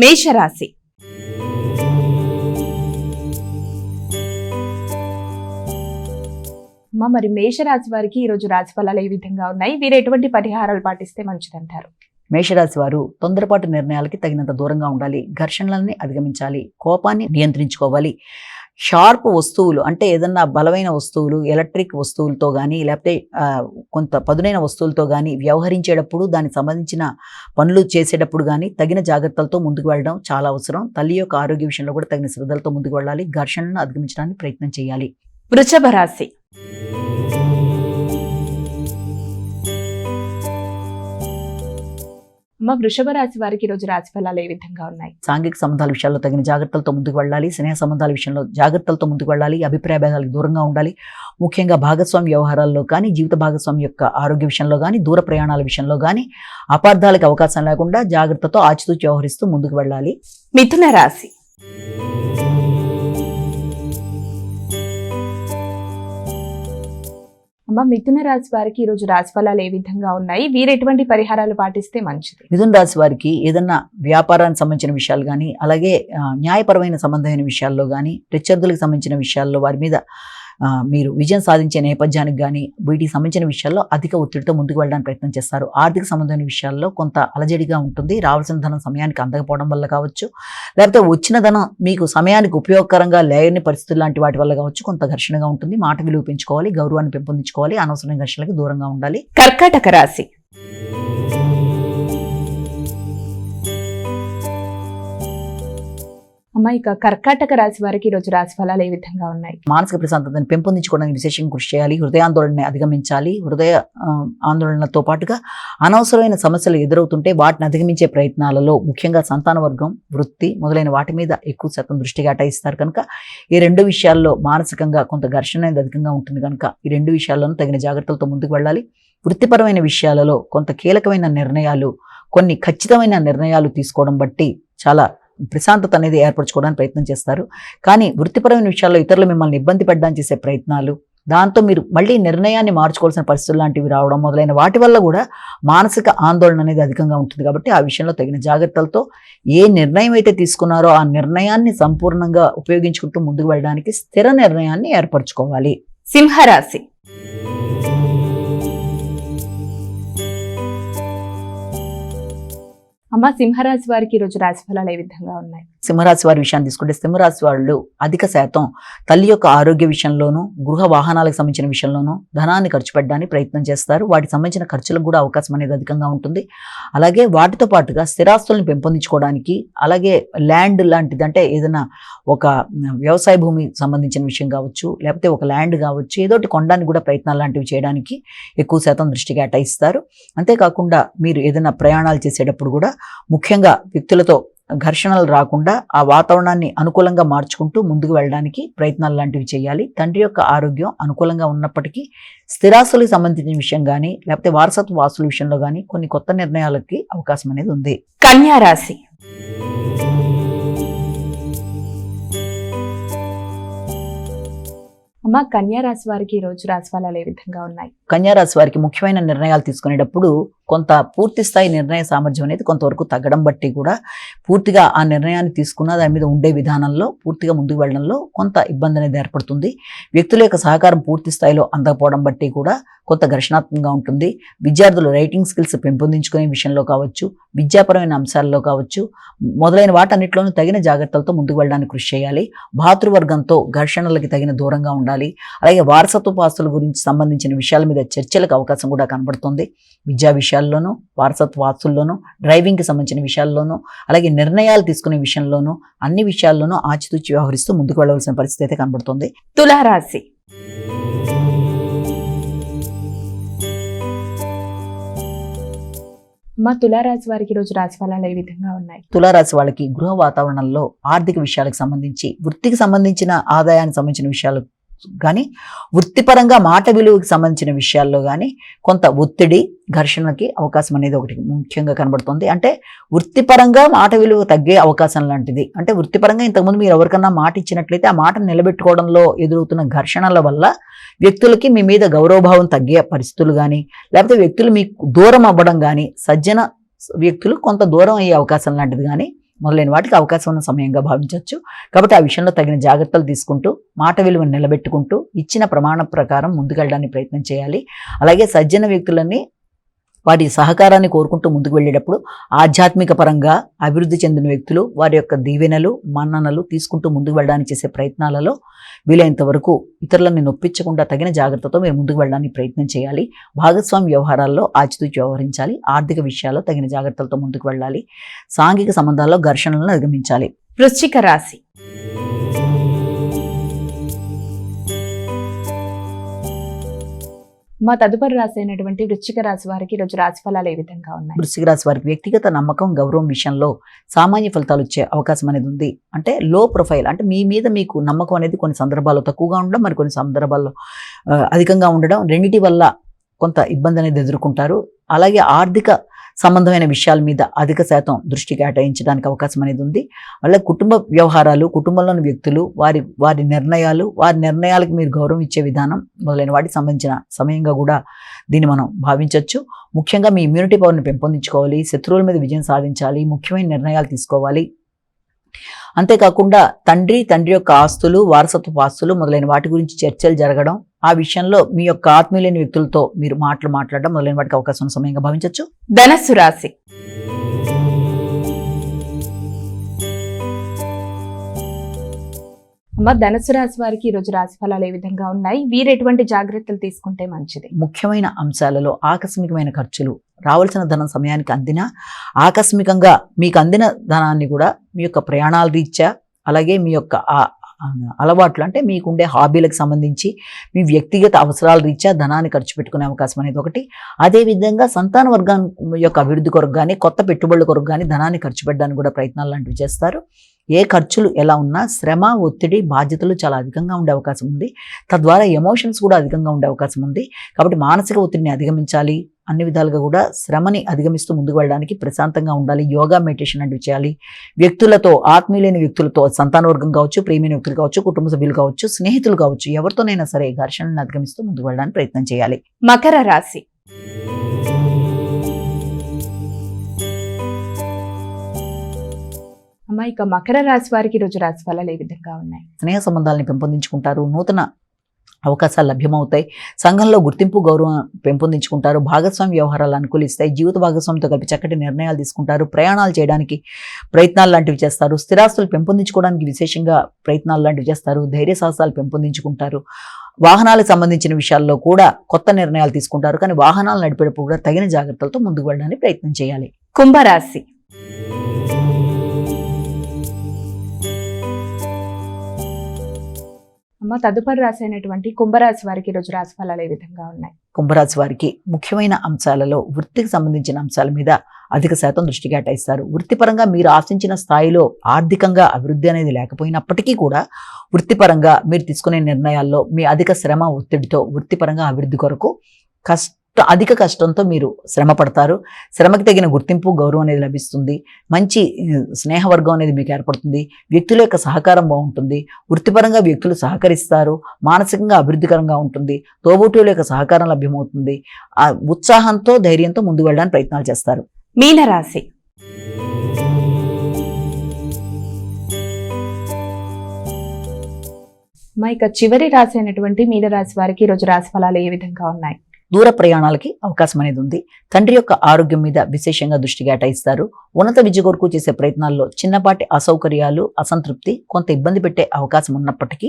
మేషరాశి. మరి మేషరాశి వారికి ఈ రోజు రాశి ఫలాలు ఏ విధంగా ఉన్నాయి? వీరు ఎటువంటి పరిహారాలు పాటిస్తే మంచిదంటారు? మేషరాశి వారు తొందరపాటు నిర్ణయాలకి తగినంత దూరంగా ఉండాలి. ఘర్షణలని అధిగమించాలి. కోపాన్ని నియంత్రించుకోవాలి. షార్ప్ వస్తువులు అంటే ఏదన్నా బలమైన వస్తువులు, ఎలక్ట్రిక్ వస్తువులతో కానీ లేకపోతే కొంత పదునైన వస్తువులతో కానీ వ్యవహరించేటప్పుడు దానికి సంబంధించిన పనులు చేసేటప్పుడు కానీ తగిన జాగ్రత్తలతో ముందుకు వెళ్ళడం చాలా అవసరం. తల్లి యొక్క ఆరోగ్య విషయంలో కూడా తగిన శ్రద్ధలతో ముందుకు వెళ్ళాలి. ఘర్షణలను అధిగమించడానికి ప్రయత్నం చేయాలి. వృషభ రాశి. వృషభ రాశి వారికి ఈ రోజు రాశి ఫలాలు ఏ విధంగా ఉన్నాయి? సాంఘిక సంబంధాల విషయాల్లో తగిన జాగ్రత్తలతో ముందుకు వెళ్ళాలి. స్నేహ సంబంధాల విషయంలో జాగ్రత్తలతో ముందుకు వెళ్ళాలి. అభిప్రాయ భేదాలకు దూరంగా ఉండాలి. ముఖ్యంగా భాగస్వామి వ్యవహారాల్లో కానీ జీవిత భాగస్వామి యొక్క ఆరోగ్య విషయంలో కానీ దూర ప్రయాణాల విషయంలో కానీ అపార్థాలకు అవకాశం లేకుండా జాగ్రత్తతో ఆచితూచి వ్యవహరిస్తూ ముందుకు వెళ్ళాలి. మిథున రాశి. మిథున రాశి వారికి ఈ రోజు రాశి ఫలాలు ఏ విధంగా ఉన్నాయి? వీరు ఎటువంటి పరిహారాలు పాటిస్తే మంచిది? మిథున రాశి వారికి ఏదన్నా వ్యాపారానికి సంబంధించిన విషయాలు కానీ అలాగే న్యాయపరమైన సంబంధమైన విషయాల్లో కానీ ప్రత్యర్థులకు సంబంధించిన విషయాల్లో వారి మీద మీరు విజయం సాధించే నేపథ్యానికి కానీ వీటికి సంబంధించిన విషయాల్లో అధిక ఒత్తిడితో ముందుకు వెళ్ళడానికి ప్రయత్నం చేస్తారు. ఆర్థిక సంబంధమైన విషయాల్లో కొంత అలజడిగా ఉంటుంది. రావాల్సిన ధనం సమయానికి అందకపోవడం వల్ల కావచ్చు, లేకపోతే వచ్చిన ధనం మీకు సమయానికి ఉపయోగకరంగా లేని పరిస్థితులు లాంటి వాటి వల్ల కావచ్చు కొంత ఘర్షణగా ఉంటుంది. మాట విలువ పెంచుకోవాలి. గౌరవాన్ని పెంపొందించుకోవాలి. అనవసరమైన ఘర్షణలకు దూరంగా ఉండాలి. కర్కాటక రాశి. ఇక కర్కాటక రాశి వారికి ఈ రోజు రాశి ఫలాలు ఏ విధంగా ఉన్నాయి? మానసిక ప్రశాంతతను పెంపొందించుకోవడానికి విశేషంగా కృషి చేయాలి. హృదయాందోళనని అధిగమించాలి. హృదయ ఆందోళనతో పాటుగా అనవసరమైన సమస్యలు ఎదురవుతుంటే వాటిని అధిగమించే ప్రయత్నాలలో ముఖ్యంగా సంతాన వర్గం, వృత్తి మొదలైన వాటి మీద ఎక్కువ శాతం దృష్టి కేటాయిస్తారు కనుక ఈ రెండు విషయాల్లో మానసికంగా కొంత ఘర్షణ అనేది అధికంగా ఉంటుంది కనుక ఈ రెండు విషయాల్లోనూ తగిన జాగ్రత్తలతో ముందుకు వెళ్ళాలి. వృత్తిపరమైన విషయాలలో కొంత కీలకమైన నిర్ణయాలు, కొన్ని ఖచ్చితమైన నిర్ణయాలు తీసుకోవడం బట్టి చాలా ప్రశాంతత అనేది ఏర్పరచుకోవడానికి ప్రయత్నం చేస్తారు. కానీ వృత్తిపరమైన విషయాల్లో ఇతరులు మిమ్మల్ని ఇబ్బంది పెట్టడానికి చేసే ప్రయత్నాలు, దాంతో మీరు మళ్ళీ నిర్ణయాన్ని మార్చుకోవాల్సిన పరిస్థితులు లాంటివి రావడం మొదలైన వాటి వల్ల కూడా మానసిక ఆందోళన అనేది అధికంగా ఉంటుంది. కాబట్టి ఆ విషయంలో తగిన జాగ్రత్తలతో ఏ నిర్ణయం అయితే తీసుకున్నారో ఆ నిర్ణయాన్ని సంపూర్ణంగా ఉపయోగించుకుంటూ ముందుకు వెళ్ళడానికి స్థిర నిర్ణయాన్ని ఏర్పరచుకోవాలి. సింహరాశి. సింహరాశి వారికి ఈ రోజు రాశి ఫలాలు ఏ విధంగా ఉన్నాయి? సింహరాశి వారి విషయాన్ని తీసుకుంటే సింహరాశి వాళ్ళు అధిక శాతం తల్లి యొక్క ఆరోగ్య విషయంలోనూ గృహ వాహనాలకు సంబంధించిన విషయంలోనూ ధనాన్ని ఖర్చు పెట్టడానికి ప్రయత్నం చేస్తారు. వాటికి సంబంధించిన ఖర్చులకు కూడా అవకాశం అనేది అధికంగా ఉంటుంది. అలాగే వాటితో పాటుగా స్థిరాస్తులను పెంపొందించుకోవడానికి, అలాగే ల్యాండ్ లాంటిది అంటే ఏదైనా ఒక వ్యవసాయ భూమి సంబంధించిన విషయం కావచ్చు, లేకపోతే ఒక ల్యాండ్ కావచ్చు, ఏదోటి కొనడానికి కూడా ప్రయత్నాలు లాంటివి చేయడానికి ఎక్కువ శాతం దృష్టి కేటాయిస్తారు. అంతేకాకుండా మీరు ఏదైనా ప్రయాణాలు చేసేటప్పుడు కూడా ముఖ్యంగా వ్యక్తులతో ఘర్షణలు రాకుండా ఆ వాతావరణాన్ని అనుకూలంగా మార్చుకుంటూ ముందుకు వెళ్ళడానికి ప్రయత్నాలు లాంటివి చేయాలి. తండ్రి యొక్క ఆరోగ్యం అనుకూలంగా ఉన్నప్పటికీ స్థిరాస్తులకు సంబంధించిన విషయం కానీ లేకపోతే వారసత్వ వాసుల విషయంలో కానీ కొన్ని కొత్త నిర్ణయాలకి అవకాశం అనేది ఉంది. కన్యా రాశి. కన్యా రాశి వారికి ఈ రోజు రాశి ఫలాలు ఏ విధంగా ఉన్నాయి? కన్యా రాశి వారికి ముఖ్యమైన నిర్ణయాలు తీసుకునేటప్పుడు కొంత పూర్తి స్థాయి నిర్ణయ సామర్థ్యం అనేది కొంతవరకు తగ్గడం బట్టి కూడా పూర్తిగా ఆ నిర్ణయాన్ని తీసుకున్న దాని మీద ఉండే విధానంలో పూర్తిగా ముందుకు వెళ్ళడంలో కొంత ఇబ్బంది అనేది ఏర్పడుతుంది. వ్యక్తుల యొక్క సహకారం పూర్తి స్థాయిలో అందకపోవడం బట్టి కూడా కొంత ఘర్షణాత్మకంగా ఉంటుంది. విద్యార్థులు రైటింగ్ స్కిల్స్ పెంపొందించుకునే విషయంలో కావచ్చు, విద్యాపరమైన అంశాల్లో కావచ్చు, మొదలైన వాటన్నిటిలోనూ తగిన జాగ్రత్తలతో ముందుకు వెళ్ళడానికి కృషి చేయాలి. భాతృవర్గంతో ఘర్షణలకి తగిన దూరంగా ఉండాలి. అలాగే వారసత్వ ఆస్తుల గురించి సంబంధించిన విషయాల మీద చర్చలకు అవకాశం కూడా కనబడుతుంది. విద్యా విషయాల్లోనూ, వారసత్వ ఆస్తుల్లోనూ, డ్రైవింగ్కి సంబంధించిన విషయాల్లోనూ, అలాగే నిర్ణయాలు తీసుకునే విషయంలోనూ అన్ని విషయాల్లోనూ ఆచితూచి వ్యవహరిస్తూ ముందుకు వెళ్ళవలసిన పరిస్థితి అయితే కనబడుతుంది. తులారాశి. తులారాశి వారికి ఈ రోజు రాశి ఫలాలు ఏ విధంగా ఉన్నాయి? తులారాశి వాళ్ళకి గృహ వాతావరణంలో ఆర్థిక విషయాలకు సంబంధించి, వృత్తికి సంబంధించిన ఆదాయానికి సంబంధించిన విషయాలు కానీ వృత్తిపరంగా మాట విలువకి సంబంధించిన విషయాల్లో కానీ కొంత ఒత్తిడి, ఘర్షణకి అవకాశం అనేది ఒకటి ముఖ్యంగా కనబడుతుంది. అంటే వృత్తిపరంగా మాట విలువ తగ్గే అవకాశం లాంటిది. అంటే వృత్తిపరంగా ఇంతకుముందు మీరు ఎవరికన్నా మాట ఇచ్చినట్లయితే ఆ మాట నిలబెట్టుకోవడంలో ఎదురవుతున్న ఘర్షణల వల్ల వ్యక్తులకి మీ మీద గౌరవభావం తగ్గే పరిస్థితులు కానీ, లేకపోతే వ్యక్తులు మీకు దూరం అవ్వడం కానీ, సజ్జన వ్యక్తులు కొంత దూరం అయ్యే అవకాశం లాంటిది కానీ మొదలైన వాటికి అవకాశం ఉన్న సమయంగా భావించవచ్చు. కాబట్టి ఆ విషయంలో తగిన జాగ్రత్తలు తీసుకుంటూ మాట విలువను నిలబెట్టుకుంటూ ఇచ్చిన ప్రమాణం ప్రకారం ముందుకెళ్ళడానికి ప్రయత్నం చేయాలి. అలాగే సజ్జన వ్యక్తులని వాటి సహకారాన్ని కోరుకుంటూ ముందుకు వెళ్ళేటప్పుడు ఆధ్యాత్మిక పరంగా అభివృద్ధి చెందిన వ్యక్తులు వారి యొక్క దీవెనలు మన్ననలు తీసుకుంటూ ముందుకు వెళ్ళడానికి చేసే ప్రయత్నాలలో వీలైనంత వరకు ఇతరులను నొప్పించకుండా తగిన జాగ్రత్తతో మీరు ముందుకు వెళ్ళడానికి ప్రయత్నం చేయాలి. భాగస్వామి వ్యవహారాల్లో ఆచితూచి వ్యవహరించాలి. ఆర్థిక విషయాల్లో తగిన జాగ్రత్తలతో ముందుకు వెళ్ళాలి. సాంఘిక సంబంధాల్లో ఘర్షణలను అధిగమించాలి. వృశ్చిక రాశి. మా తదుపరి రాశి అయినటువంటి వృశ్చిక రాశి వారికి ఈరోజు రాశి ఫలాలు ఏ విధంగా ఉన్నాయి? వృశ్చిక రాశి వారికి వ్యక్తిగత నమ్మకం గౌరవం విషయంలో సామాన్య ఫలితాలు వచ్చే అవకాశం అనేది ఉంది. అంటే లో ప్రొఫైల్, అంటే మీ మీద మీకు నమ్మకం అనేది కొన్ని సందర్భాల్లో తక్కువగా ఉండడం, మరి కొన్ని సందర్భాల్లో అధికంగా ఉండడం, రెండిటి వల్ల కొంత ఇబ్బంది అనేది ఎదుర్కొంటారు. అలాగే ఆర్థిక సంబంధమైన విషయాల మీద అధిక శాతం దృష్టి కేటాయించడానికి అవకాశం అనేది ఉంది. అలాగే కుటుంబ వ్యవహారాలు, కుటుంబంలోని వ్యక్తులు, వారి నిర్ణయాలకు మీరు గౌరవం ఇచ్చే విధానం మొదలైన వాటికి సంబంధించిన సమయంగా కూడా దీన్ని మనం భావించవచ్చు. ముఖ్యంగా మీ ఇమ్యూనిటీ పవర్ని పెంపొందించుకోవాలి. శత్రువుల మీద విజయం సాధించాలి. ముఖ్యమైన నిర్ణయాలు తీసుకోవాలి. అంతేకాకుండా తండ్రి యొక్క ఆస్తులు, వారసత్వ ఆస్తులు మొదలైన వాటి గురించి చర్చలు జరగడం, ఆ విషయంలో మీ యొక్క ఆత్మీయులైన వ్యక్తులతో మీరు మాట్లాడడం మొదలైన వాటికి అవకాశం సమయంగా భావించవచ్చు. ధనస్సు రాశి. ధనుసు రాశి వారికి ఈరోజు రాశి ఫలాలు ఏ విధంగా ఉన్నాయి? వీరు ఎటువంటి జాగ్రత్తలు తీసుకుంటే మంచిది? ముఖ్యమైన అంశాలలో ఆకస్మికమైన ఖర్చులు, రావాల్సిన ధనం సమయానికి అందినా ఆకస్మికంగా మీకు అందిన ధనాన్ని కూడా మీ యొక్క ప్రయాణాల రీత్యా, అలాగే మీ యొక్క అలవాట్లు అంటే మీకుండే హాబీలకు సంబంధించి మీ వ్యక్తిగత అవసరాల రీత్యా ధనాన్ని ఖర్చు పెట్టుకునే అవకాశం అనేది ఒకటి. అదేవిధంగా సంతాన వర్గం యొక్క అభివృద్ధి కొరకు కానీ కొత్త పెట్టుబడుల కొరకు కానీ ధనాన్ని ఖర్చు పెట్టడానికి కూడా ప్రయత్నాలు లాంటివి చేస్తారు. ఏ ఖర్చులు ఎలా ఉన్నా శ్రమ, ఒత్తిడి, బాధ్యతలు చాలా అధికంగా ఉండే అవకాశం ఉంది. తద్వారా ఎమోషన్స్ కూడా అధికంగా ఉండే అవకాశం ఉంది. కాబట్టి మానసిక ఒత్తిడిని అధిగమించాలి. అన్ని విధాలుగా కూడా శ్రమని అధిగమిస్తూ ముందుకు వెళ్ళడానికి ప్రశాంతంగా ఉండాలి. యోగా, మెడిటేషన్ లాంటివి చేయాలి. వ్యక్తులతో, ఆత్మీయులైన వ్యక్తులతో, సంతాన వర్గం కావచ్చు, ప్రేమైన వ్యక్తులు కావచ్చు, కుటుంబ సభ్యులు కావచ్చు, స్నేహితులు కావచ్చు, ఎవరితోనైనా సరే ఘర్షణను అధిగమిస్తూ ముందుకు వెళ్ళడానికి ప్రయత్నం చేయాలి. మకర రాశి. ఇక మకర రాశి వారికి ఈరోజు రాశి ఫలాలు ఏ విధంగా ఉన్నాయి? స్నేహ సంబంధాలను పెంపొందించుకుంటారు. నూతన అవకాశాలు లభ్యమవుతాయి. సంఘంలో గుర్తింపు, గౌరవం పెంపొందించుకుంటారు. భాగస్వామి వ్యవహారాలు అనుకూలిస్తాయి. జీవిత భాగస్వామితో కలిపి చక్కటి నిర్ణయాలు తీసుకుంటారు. ప్రయాణాలు చేయడానికి ప్రయత్నాలు లాంటివి చేస్తారు. స్థిరాస్తులు పెంపొందించుకోవడానికి విశేషంగా ప్రయత్నాలు లాంటివి చేస్తారు. ధైర్య సాహసాలు పెంపొందించుకుంటారు. వాహనాలకు సంబంధించిన విషయాల్లో కూడా కొత్త నిర్ణయాలు తీసుకుంటారు. కానీ వాహనాలు నడిపేటప్పుడు కూడా తగిన జాగ్రత్తలతో ముందుకు వెళ్ళడానికి ప్రయత్నం చేయాలి. కుంభరాశి. తదుపరి రాశి అయినటువంటి కుంభరాశి వారికి ఈరోజు రాశి ఫలాలు ఏ విధంగా ఉన్నాయి? కుంభరాశి వారికి ముఖ్యమైన అంశాలలో వృత్తికి సంబంధించిన అంశాల మీద అధిక శాతం దృష్టి కేటాయిస్తారు. వృత్తిపరంగా మీరు ఆశించిన స్థాయిలో ఆర్థికంగా అభివృద్ధి అనేది లేకపోయినప్పటికీ కూడా వృత్తిపరంగా మీరు తీసుకునే నిర్ణయాల్లో మీ అధిక శ్రమ, ఒత్తిడితో వృత్తిపరంగా అభివృద్ధి కొరకు అధిక కష్టంతో మీరు శ్రమ పడతారు. శ్రమకి తగిన గుర్తింపు, గౌరవం అనేది లభిస్తుంది. మంచి స్నేహవర్గం అనేది మీకు ఏర్పడుతుంది. వ్యక్తుల యొక్క సహకారం బాగుంటుంది. వృత్తిపరంగా వ్యక్తులు సహకరిస్తారు. మానసికంగా అభివృద్ధికరంగా ఉంటుంది. తోబుట్టువుల యొక్క సహకారం లభ్యమవుతుంది. ఆ ఉత్సాహంతో, ధైర్యంతో ముందుకు వెళ్ళడానికి ప్రయత్నాలు చేస్తారు. మీనరాశి. ఇక చివరి రాశి అయినటువంటి మీనరాశి వారికి ఈరోజు రాశి ఫలాలు ఏ విధంగా ఉన్నాయి? దూర ప్రయాణాలకి అవకాశం అనేది ఉంది. తండ్రి యొక్క ఆరోగ్యం మీద విశేషంగా దృష్టి కేటాయిస్తారు. ఉన్నత విద్య కొరకు చేసే ప్రయత్నాల్లో చిన్నపాటి అసౌకర్యాలు, అసంతృప్తి, కొంత ఇబ్బంది పెట్టే అవకాశం ఉన్నప్పటికీ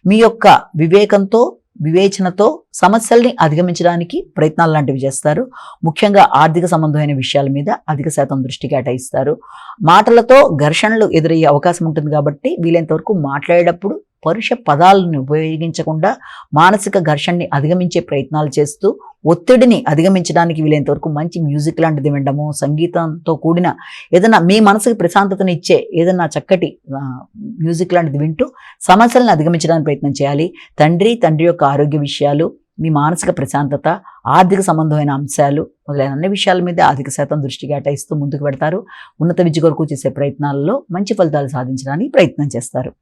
మీ యొక్క వివేకంతో, వివేచనతో సమస్యల్ని అధిగమించడానికి ప్రయత్నాలు లాంటివి చేస్తారు. ముఖ్యంగా ఆర్థిక సంబంధమైన విషయాల మీద అధిక శాతం దృష్టి కేటాయిస్తారు. మాటలతో ఘర్షణలు ఎదురయ్యే అవకాశం ఉంటుంది. కాబట్టి వీలైనంత వరకు మాట్లాడేటప్పుడు పరుష పదాలను ఉపయోగించకుండా మానసిక ఘర్షణని అధిగమించే ప్రయత్నాలు చేస్తూ ఒత్తిడిని అధిగమించడానికి వీలైనంత వరకు మంచి మ్యూజిక్ లాంటిది వినడము, సంగీతంతో కూడిన ఏదైనా మీ మనసుకి ప్రశాంతతని ఇచ్చే ఏదైనా చక్కటి మ్యూజిక్ లాంటిది వింటూ సమస్యలను అధిగమించడానికి ప్రయత్నం చేయాలి. తండ్రి యొక్క ఆరోగ్య విషయాలు, మీ మానసిక ప్రశాంతత, ఆర్థిక సంబంధమైన అంశాలు మొదలైన అన్ని విషయాల మీద అధిక శాతం దృష్టి కేటాయిస్తూ ముందుకు పెడతారు. ఉన్నత విద్య కొరకు చేసే ప్రయత్నాలలో మంచి ఫలితాలు సాధించడానికి ప్రయత్నం చేస్తారు.